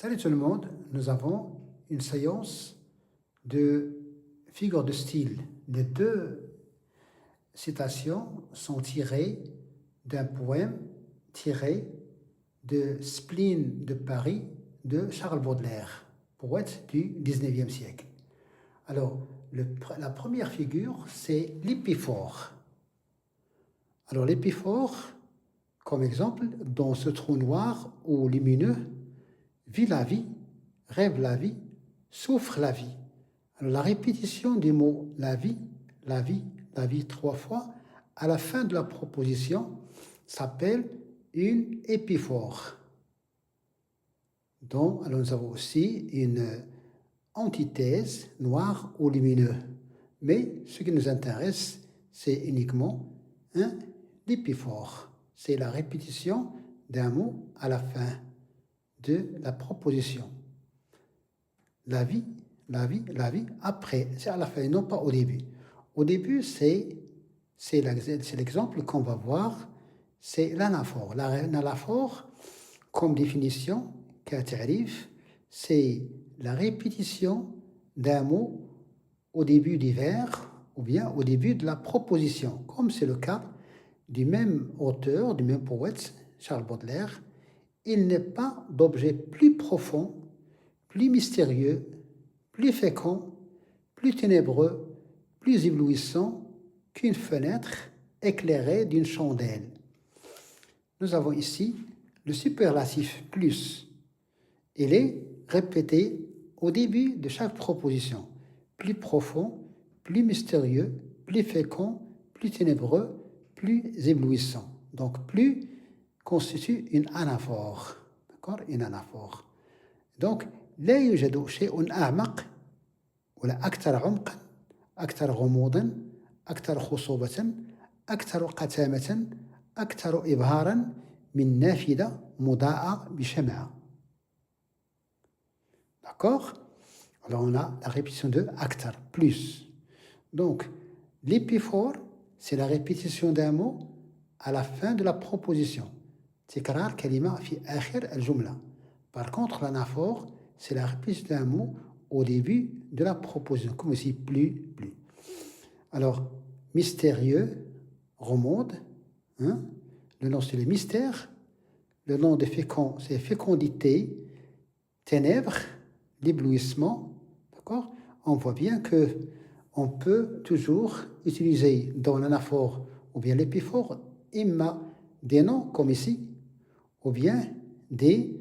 Salut tout le monde, nous avons une séance de figures de style. Les deux citations sont tirées d'un poème tiré de Spleen de Paris de Charles Baudelaire, poète du XIXe siècle. Alors, la première figure, c'est l'épiphore. Alors, l'épiphore, comme exemple, dans ce trou noir ou lumineux, vit la vie, rêve la vie, souffre la vie. Alors, la répétition du mot la vie, la vie, la vie 3 fois, à la fin de la proposition, s'appelle une épiphore. Donc, alors nous avons aussi une antithèse noire ou lumineux. Mais ce qui nous intéresse, c'est uniquement l'épiphore. C'est la répétition d'un mot à la fin de la proposition. La vie, la vie, la vie, après, c'est à la fin, non pas au début. Au début, c'est l'exemple qu'on va voir, c'est l'anaphore. L'anaphore, comme définition, c'est la répétition d'un mot au début du vers ou bien au début de la proposition, comme c'est le cas du même auteur, du même poète, Charles Baudelaire. Il n'est pas d'objet plus profond, plus mystérieux, plus fécond, plus ténébreux, plus éblouissant qu'une fenêtre éclairée d'une chandelle. Nous avons ici le superlatif plus. Il est répété au début de chaque proposition. Plus profond, plus mystérieux, plus fécond, plus ténébreux, plus éblouissant. Donc plus constitue une anaphore. D'accord? Une anaphore. Donc, لا يوجد شيء أعمق ولا أكثر عمقا أكثر غموضا أكثر خصوبة أكثر قتامة أكثر إبهارا من نافذة مضاءة بشمعة. D'accord? Alors on a la répétition de aktar, plus. Donc, l'épiphore, c'est la répétition d'un mot à la fin de la proposition. تكرار كلمة في آخر الجملة. Par contre, l'anaphore, c'est la répétition d'un mot au début de la proposition, comme aussi plus, plus. Alors, mystérieux, remonte, le nom c'est le mystère, le nom de fécond, c'est fécondité, ténèbres, l'éblouissement, d'accord? On voit bien que on peut toujours utiliser dans l'anaphore ou bien l'épiphore, imma des noms comme ici, ou bien des